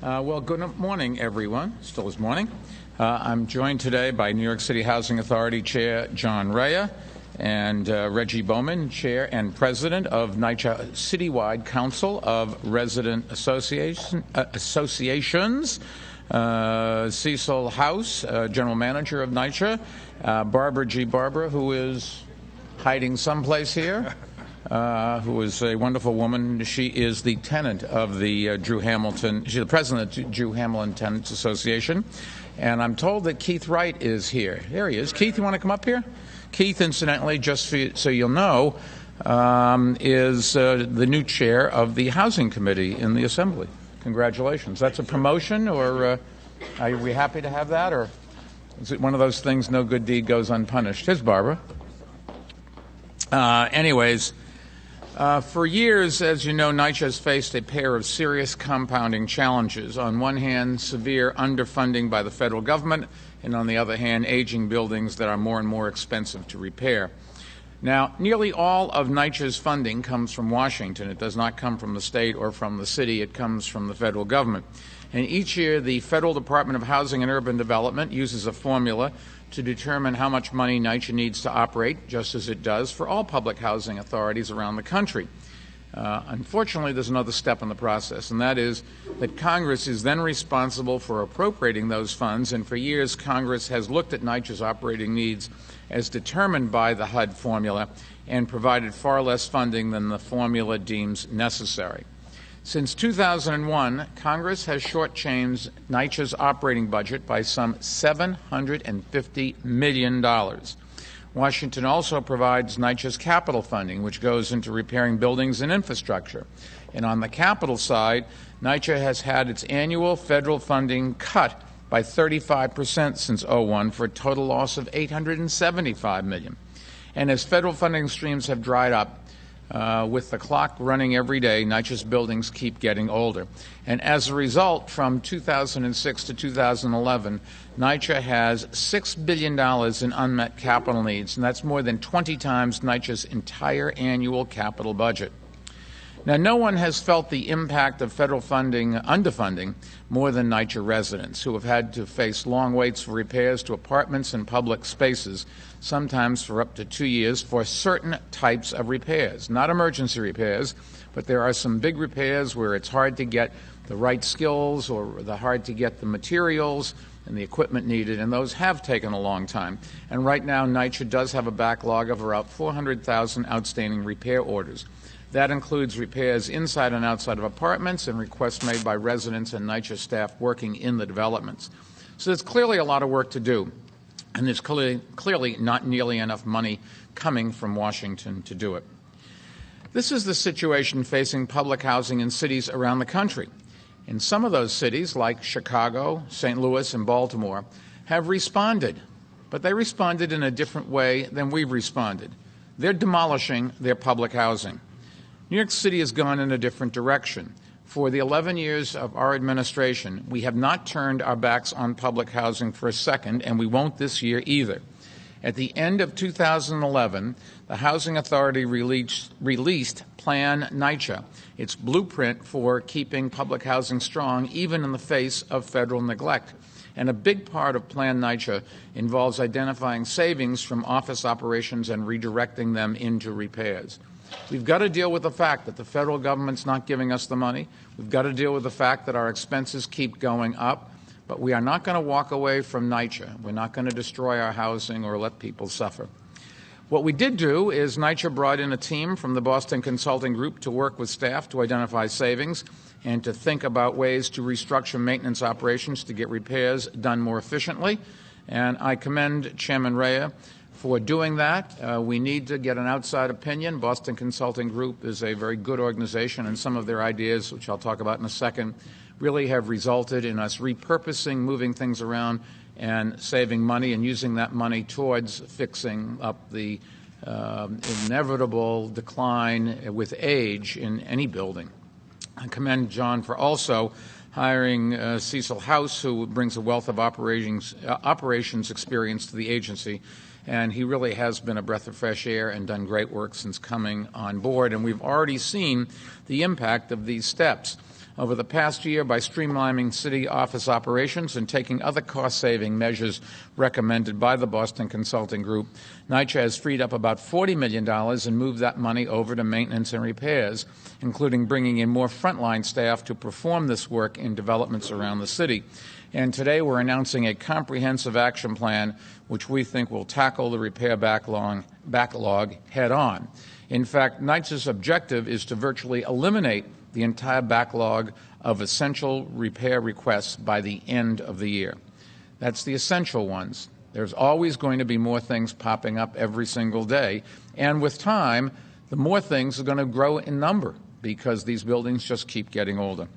Well, good morning, everyone. Still is morning. I'm joined today by New York City Housing Authority Chair John Reya and Reggie Bowman, Chair and President of NYCHA Citywide Council of Resident Associations, Cecil House, General Manager of NYCHA, Barbara G. Barbara, who is hiding someplace here, who is a wonderful woman. She is the tenant of the Drew Hamilton. She's the president of the Drew Hamilton Tenants Association. And I'm told that Keith Wright is here. There he is. Keith, you want to come up here? Keith, incidentally, just so you'll know, is the new chair of the Housing Committee in the Assembly. Congratulations. That's a promotion, or are we happy to have that? Or is it one of those things, no good deed goes unpunished? Here's Barbara. Anyways, for years, as you know, NYCHA has faced a pair of serious compounding challenges. On one hand, severe underfunding by the federal government, and on the other hand, aging buildings that are more and more expensive to repair. Now, nearly all of NYCHA's funding comes from Washington. It does not come from the state or from the city. It comes from the federal government. And each year, the Federal Department of Housing and Urban Development uses a formula to determine how much money NYCHA needs to operate, just as it does for all public housing authorities around the country. Unfortunately, there's another step in the process, and that is that Congress is then responsible for appropriating those funds, and for years Congress has looked at NYCHA's operating needs as determined by the HUD formula and provided far less funding than the formula deems necessary. Since 2001, Congress has shortchanged NYCHA's operating budget by some $750 million. Washington also provides NYCHA's capital funding, which goes into repairing buildings and infrastructure. And on the capital side, NYCHA has had its annual federal funding cut by 35% since 2001 for a total loss of $875 million. And as federal funding streams have dried up, with the clock running every day, NYCHA's buildings keep getting older. And as a result, from 2006 to 2011, NYCHA has $6 billion in unmet capital needs, and that's more than 20 times NYCHA's entire annual capital budget. Now, no one has felt the impact of federal funding, underfunding, more than NYCHA residents, who have had to face long waits for repairs to apartments and public spaces, sometimes for up to 2 years, for certain types of repairs. Not emergency repairs, but there are some big repairs where it's hard to get the right skills or hard to get the materials and the equipment needed, and those have taken a long time. And right now, NYCHA does have a backlog of about 400,000 outstanding repair orders. That includes repairs inside and outside of apartments and requests made by residents and NYCHA staff working in the developments. So there's clearly a lot of work to do, and there's clearly not nearly enough money coming from Washington to do it. This is the situation facing public housing in cities around the country. And some of those cities, like Chicago, St. Louis, and Baltimore, have responded, but they responded in a different way than we've responded. They're demolishing their public housing. New York City has gone in a different direction. For the 11 years of our administration, we have not turned our backs on public housing for a second, and we won't this year either. At the end of 2011, the Housing Authority released Plan NYCHA, its blueprint for keeping public housing strong even in the face of federal neglect. And a big part of Plan NYCHA involves identifying savings from office operations and redirecting them into repairs. We've got to deal with the fact that the federal government's not giving us the money. We've got to deal with the fact that our expenses keep going up. But we are not going to walk away from NYCHA. We're not going to destroy our housing or let people suffer. What we did do is NYCHA brought in a team from the Boston Consulting Group to work with staff to identify savings and to think about ways to restructure maintenance operations to get repairs done more efficiently. And I commend Chairman Reya for doing that. We need to get an outside opinion. Boston Consulting Group is a very good organization, and some of their ideas, which I'll talk about in a second, really have resulted in us repurposing, moving things around, and saving money and using that money towards fixing up the inevitable decline with age in any building. I commend John for also hiring Cecil House, who brings a wealth of operations experience to the agency. And he really has been a breath of fresh air and done great work since coming on board. And we've already seen the impact of these steps. Over the past year, by streamlining city office operations and taking other cost-saving measures recommended by the Boston Consulting Group, NYCHA has freed up about $40 million and moved that money over to maintenance and repairs, including bringing in more frontline staff to perform this work in developments around the city. And today we're announcing a comprehensive action plan which we think will tackle the repair backlog head-on. In fact, NYCHA's objective is to virtually eliminate the entire backlog of essential repair requests by the end of the year. That's the essential ones. There's always going to be more things popping up every single day, and with time, the more things are going to grow in number because these buildings just keep getting older.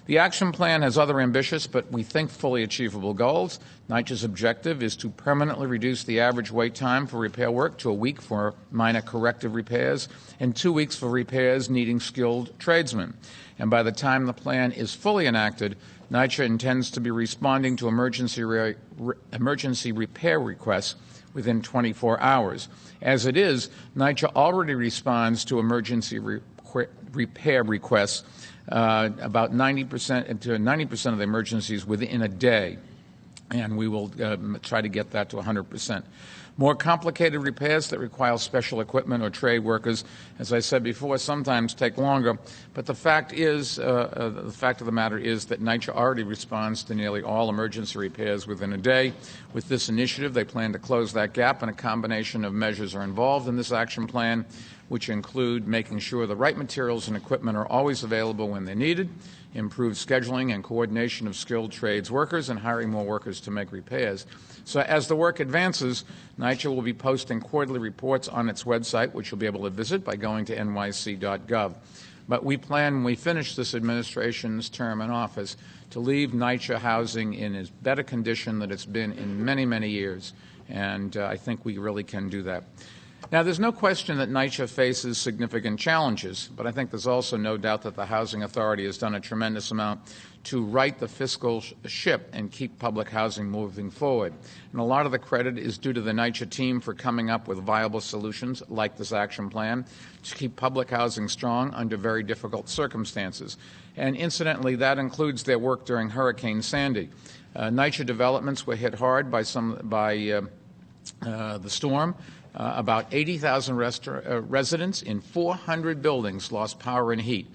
The action plan has other ambitious but we think fully achievable goals. NYCHA's objective is to permanently reduce the average wait time for repair work to a week for minor corrective repairs and 2 weeks for repairs needing skilled tradesmen. And by the time the plan is fully enacted, NYCHA intends to be responding to emergency repair requests within 24 hours. As it is, NYCHA already responds to emergency repair requests about 90% to 90% of the emergencies within a day, and we will try to get that to 100%. More complicated repairs that require special equipment or trade workers, as I said before, sometimes take longer. But the fact is, the fact of the matter is that NYCHA already responds to nearly all emergency repairs within a day. With this initiative, they plan to close that gap, and a combination of measures are involved in this action plan, which include making sure the right materials and equipment are always available when they're needed, improved scheduling and coordination of skilled trades workers, and hiring more workers to make repairs. So as the work advances, NYCHA will be posting quarterly reports on its website, which you'll be able to visit by going to nyc.gov. But we plan, when we finish this administration's term in office, to leave NYCHA housing in as better condition than it's been in many, many years. And I think we really can do that. Now, there's no question that NYCHA faces significant challenges, but I think there's also no doubt that the Housing Authority has done a tremendous amount to right the fiscal ship and keep public housing moving forward. And a lot of the credit is due to the NYCHA team for coming up with viable solutions like this action plan to keep public housing strong under very difficult circumstances. And incidentally, that includes their work during Hurricane Sandy. NYCHA developments were hit hard by the storm. About 80,000 residents in 400 buildings lost power and heat,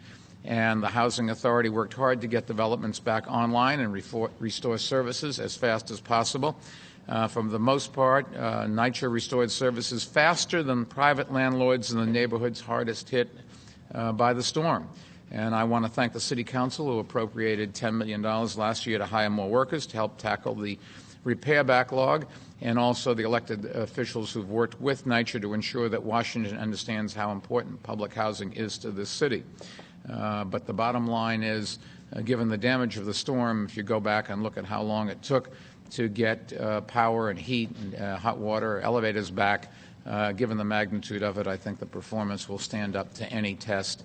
and the Housing Authority worked hard to get developments back online and restore services as fast as possible. For the most part, NYCHA restored services faster than private landlords in the neighborhoods hardest hit by the storm. And I want to thank the City Council, who appropriated $10 million last year to hire more workers to help tackle the repair backlog, and also the elected officials who've worked with NYCHA to ensure that Washington understands how important public housing is to this city. But the bottom line is, given the damage of the storm, if you go back and look at how long it took to get power and heat and hot water, elevators back, given the magnitude of it, I think the performance will stand up to any test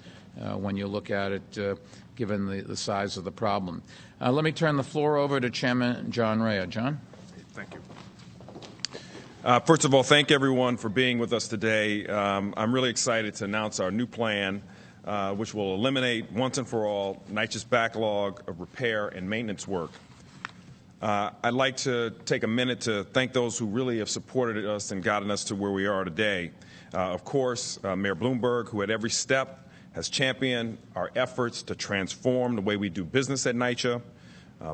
when you look at it, given the size of the problem. Let me turn the floor over to Chairman John Reya. John? Thank you. First of all, thank everyone for being with us today. I'm really excited to announce our new plan, which will eliminate once and for all NYCHA's backlog of repair and maintenance work. I'd like to take a minute to thank those who really have supported us and gotten us to where we are today. Of course, Mayor Bloomberg, who at every step has championed our efforts to transform the way we do business at NYCHA.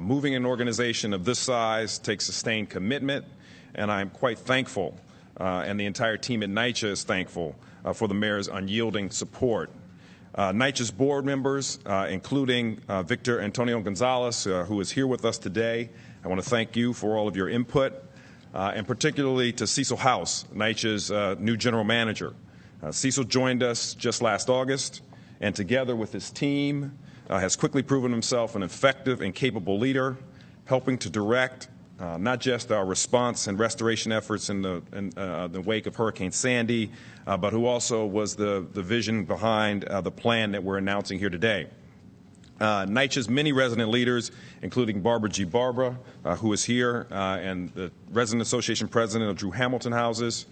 Moving an organization of this size takes sustained commitment, and I'm quite thankful, and the entire team at NYCHA is thankful for the mayor's unyielding support. NYCHA's board members, including Victor Antonio Gonzalez, who is here with us today, I want to thank you for all of your input, and particularly to Cecil House, NYCHA's new general manager. Cecil joined us just last August, and together with his team, has quickly proven himself an effective and capable leader, helping to direct not just our response and restoration efforts in the wake of Hurricane Sandy, but who also was the vision behind the plan that we're announcing here today. NYCHA's many resident leaders, including Barbara G. Barbara, who is here, and the Resident Association President of Drew Hamilton Houses,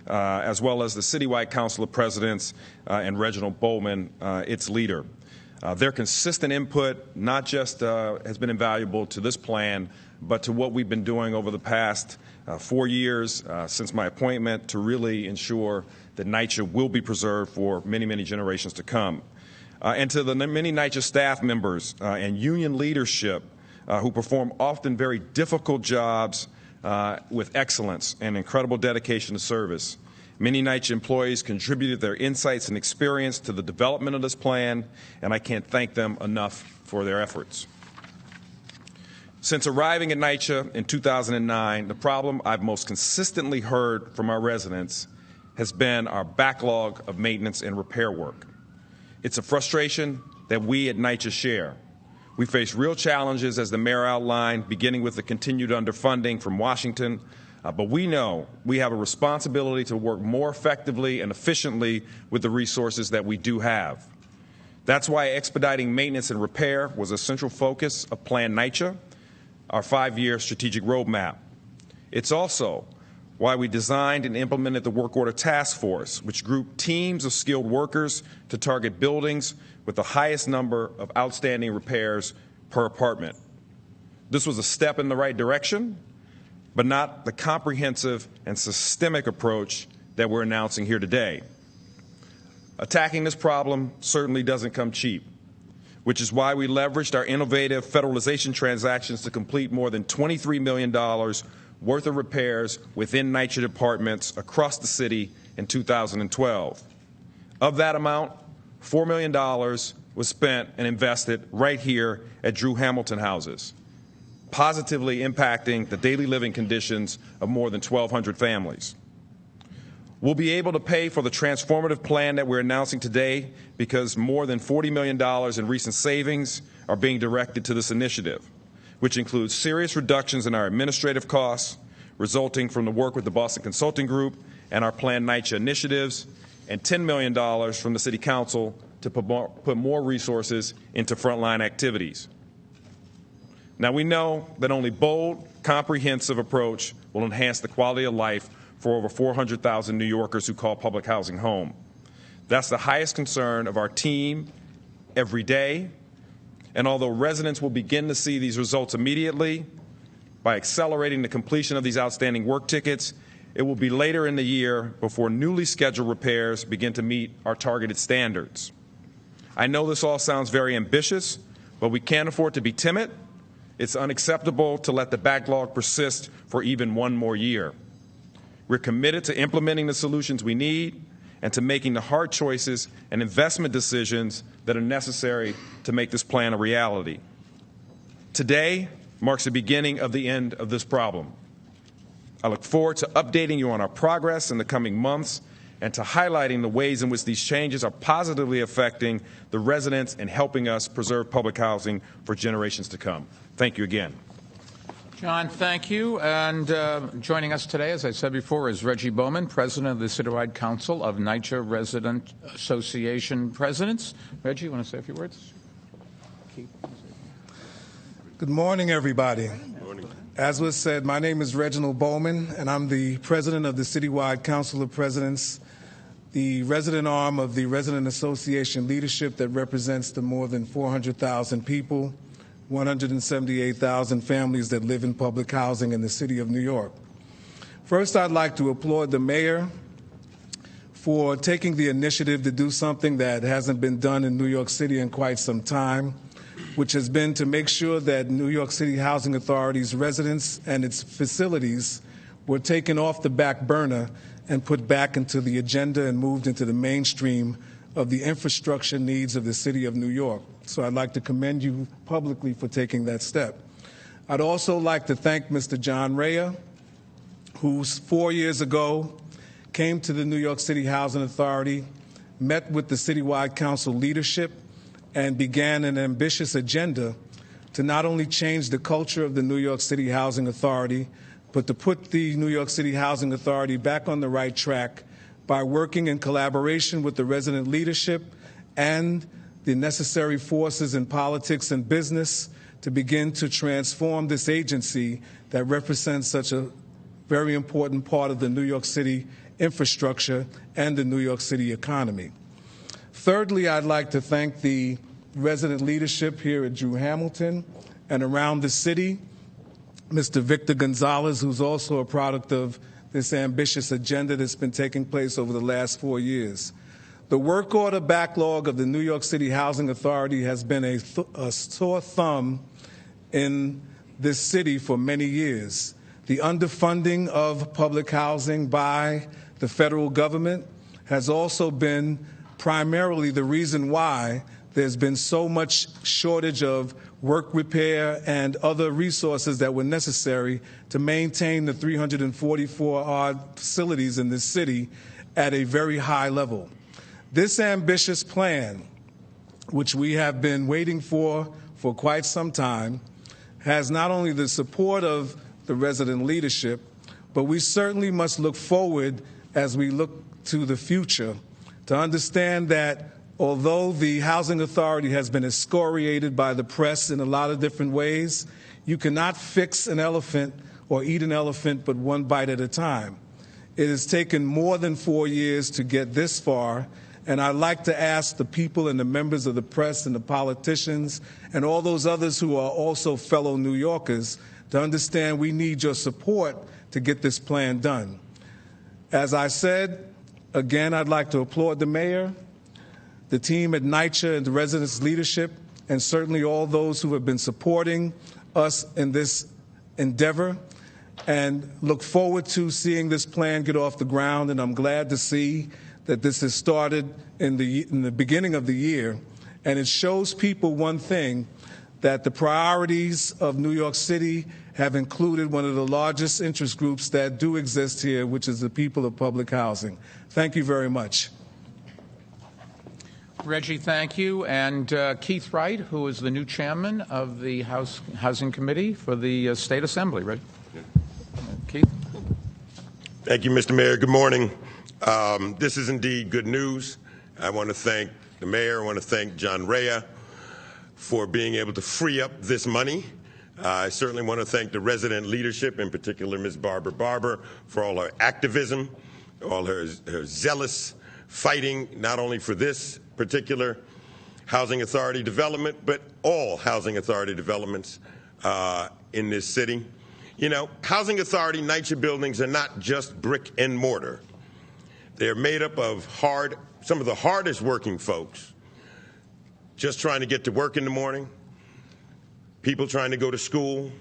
as well as the Citywide Council of Presidents and Reginald Bowman, its leader. Their consistent input not just has been invaluable to this plan, but to what we've been doing over the past 4 years since my appointment to really ensure that NYCHA will be preserved for many, many generations to come. And to the many NYCHA staff members and union leadership who perform often very difficult jobs with excellence and incredible dedication to service. Many NYCHA employees contributed their insights and experience to the development of this plan, and I can't thank them enough for their efforts. Since arriving at NYCHA in 2009, the problem I've most consistently heard from our residents has been our backlog of maintenance and repair work. It's a frustration that we at NYCHA share. We face real challenges, as the mayor outlined, beginning with the continued underfunding from Washington, but we know we have a responsibility to work more effectively and efficiently with the resources that we do have. That's why expediting maintenance and repair was a central focus of Plan NYCHA, our 5-year strategic roadmap. It's also why we designed and implemented the Work Order Task Force, which grouped teams of skilled workers to target buildings with the highest number of outstanding repairs per apartment. This was a step in the right direction, but not the comprehensive and systemic approach that we're announcing here today. Attacking this problem certainly doesn't come cheap, which is why we leveraged our innovative federalization transactions to complete more than $23 million worth of repairs within NYCHA departments across the city in 2012. Of that amount, $4 million was spent and invested right here at Drew Hamilton houses, positively impacting the daily living conditions of more than 1,200 families. We'll be able to pay for the transformative plan that we're announcing today because more than $40 million in recent savings are being directed to this initiative, which includes serious reductions in our administrative costs resulting from the work with the Boston Consulting Group and our Plan NYCHA initiatives, and $10 million from the City Council to put more resources into frontline activities. Now, we know that only bold, comprehensive approach will enhance the quality of life for over 400,000 New Yorkers who call public housing home. That's the highest concern of our team every day. And although residents will begin to see these results immediately by accelerating the completion of these outstanding work tickets, it will be later in the year before newly scheduled repairs begin to meet our targeted standards. I know this all sounds very ambitious, but we can't afford to be timid. It's unacceptable to let the backlog persist for even one more year. We're committed to implementing the solutions we need and to making the hard choices and investment decisions that are necessary to make this plan a reality. Today marks the beginning of the end of this problem. I look forward to updating you on our progress in the coming months and to highlighting the ways in which these changes are positively affecting the residents and helping us preserve public housing for generations to come. Thank you again. John, thank you. And joining us today, as I said before, is Reggie Bowman, President of the Citywide Council of NYCHA Resident Association Presidents. Reggie, you want to say a few words? Good morning, everybody. Good morning. As was said, my name is Reginald Bowman, and I'm the President of the Citywide Council of Presidents, the resident arm of the Resident Association leadership that represents the more than 400,000 people, 178,000 families that live in public housing in the city of New York. First, I'd like to applaud the mayor for taking the initiative to do something that hasn't been done in New York City in quite some time, which has been to make sure that New York City Housing Authority's residents and its facilities were taken off the back burner and put back into the agenda and moved into the mainstream of the infrastructure needs of the city of New York. So I'd like to commend you publicly for taking that step. I'd also like to thank Mr. John Reya, who 4 years ago came to the New York City Housing Authority, met with the Citywide Council leadership, and began an ambitious agenda to not only change the culture of the New York City Housing Authority, but to put the New York City Housing Authority back on the right track by working in collaboration with the resident leadership and the necessary forces in politics and business to begin to transform this agency that represents such a very important part of the New York City infrastructure and the New York City economy. Thirdly, I'd like to thank the resident leadership here at Drew Hamilton and around the city, Mr. Victor Gonzalez, who's also a product of this ambitious agenda that's been taking place over the last 4 years. The work order backlog of the New York City Housing Authority has been a sore thumb in this city for many years. The underfunding of public housing by the federal government has also been primarily the reason why there's been so much shortage of work repair and other resources that were necessary to maintain the 344-odd facilities in this city at a very high level. This ambitious plan, which we have been waiting for quite some time, has not only the support of the resident leadership, but we certainly must look forward as we look to the future to understand that although the Housing Authority has been excoriated by the press in a lot of different ways, you cannot fix an elephant or eat an elephant but one bite at a time. It has taken more than 4 years to get this far, and I'd like to ask the people and the members of the press and the politicians and all those others who are also fellow New Yorkers to understand we need your support to get this plan done. As I said, again, I'd like to applaud the mayor, the team at NYCHA and the residents' leadership, and certainly all those who have been supporting us in this endeavor, and look forward to seeing this plan get off the ground. And I'm glad to see that this has started in the beginning of the year, and it shows people one thing, that the priorities of New York City have included one of the largest interest groups that do exist here, which is the people of public housing. Thank you very much. Reggie, thank you. And Keith Wright, who is the new chairman of the Housing Committee for the State Assembly. Reggie? Keith? Thank you, Mr. Mayor. Good morning. This is indeed good news. I want to thank the mayor. I want to thank John Reya for being able to free up this money. I certainly want to thank the resident leadership, in particular Ms. Barbara Barber, for all her activism, all her zealous fighting, not only for this particular housing authority development, but all housing authority developments in this city. You know, housing authority NYCHA buildings are not just brick and mortar. They're made up of some of the hardest working folks, just trying to get to work in the morning, people trying to go to school,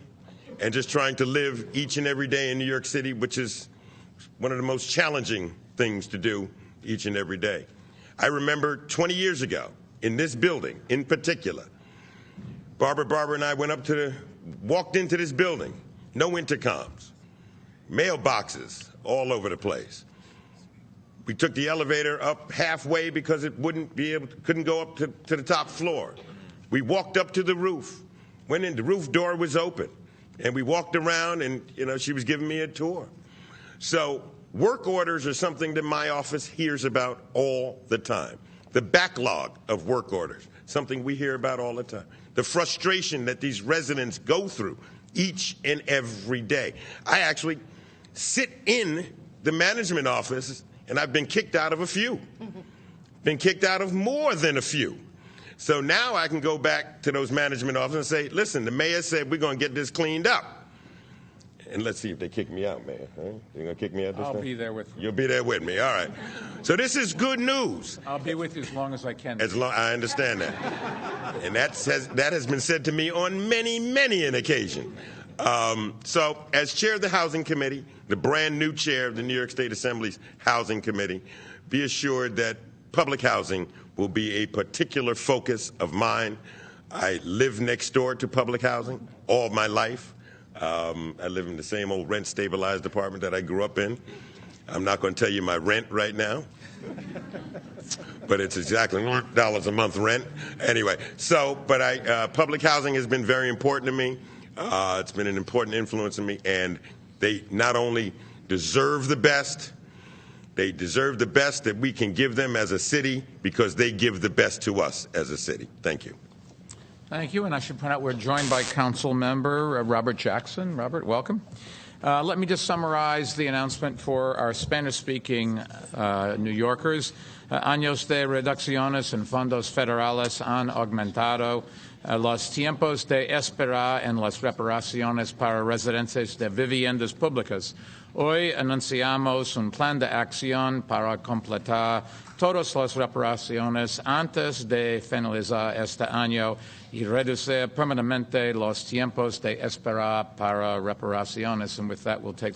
and just trying to live each and every day in New York City, which is one of the most challenging things to do each and every day. I remember 20 years ago, in this building in particular, Barbara and I walked into this building, no intercoms, mailboxes all over the place. We took the elevator up halfway because it couldn't go up to the top floor. We walked up to the roof, went in, the roof door was open, and we walked around, and she was giving me a tour. So work orders are something that my office hears about all the time. The backlog of work orders, something we hear about all the time. The frustration that these residents go through each and every day. I actually sit in the management office, and I've been kicked out of a few. Been kicked out of more than a few. So now I can go back to those management offices and say, listen, the mayor said we're going to get this cleaned up. And let's see if they kick me out, Mayor. Huh? You're going to kick me out this time? I'll be there with you. You'll be there with me. All right. So this is good news. I'll be with you as long as I can. I understand that. And that has been said to me on many an occasion. So as chair of the Housing Committee, the brand new chair of the New York State Assembly's Housing Committee, be assured that public housing will be a particular focus of mine. I live next door to public housing all my life. I live in the same old rent-stabilized apartment that I grew up in. I'm not going to tell you my rent right now, but it's exactly $1 a month rent. Anyway, but public housing has been very important to me. It's been an important influence on me, and they not only deserve the best, they deserve the best that we can give them as a city because they give the best to us as a city. Thank you. Thank you, and I should point out we're joined by Council Member Robert Jackson. Robert, welcome. Let me just summarize the announcement for our Spanish-speaking New Yorkers. Años de reducciones en fondos federales han aumentado los tiempos de espera en las reparaciones para residentes de viviendas públicas. Hoy anunciamos un plan de acción para completar todas las reparaciones antes de finalizar este año y reducir permanentemente los tiempos de espera para reparaciones. And with that, we'll take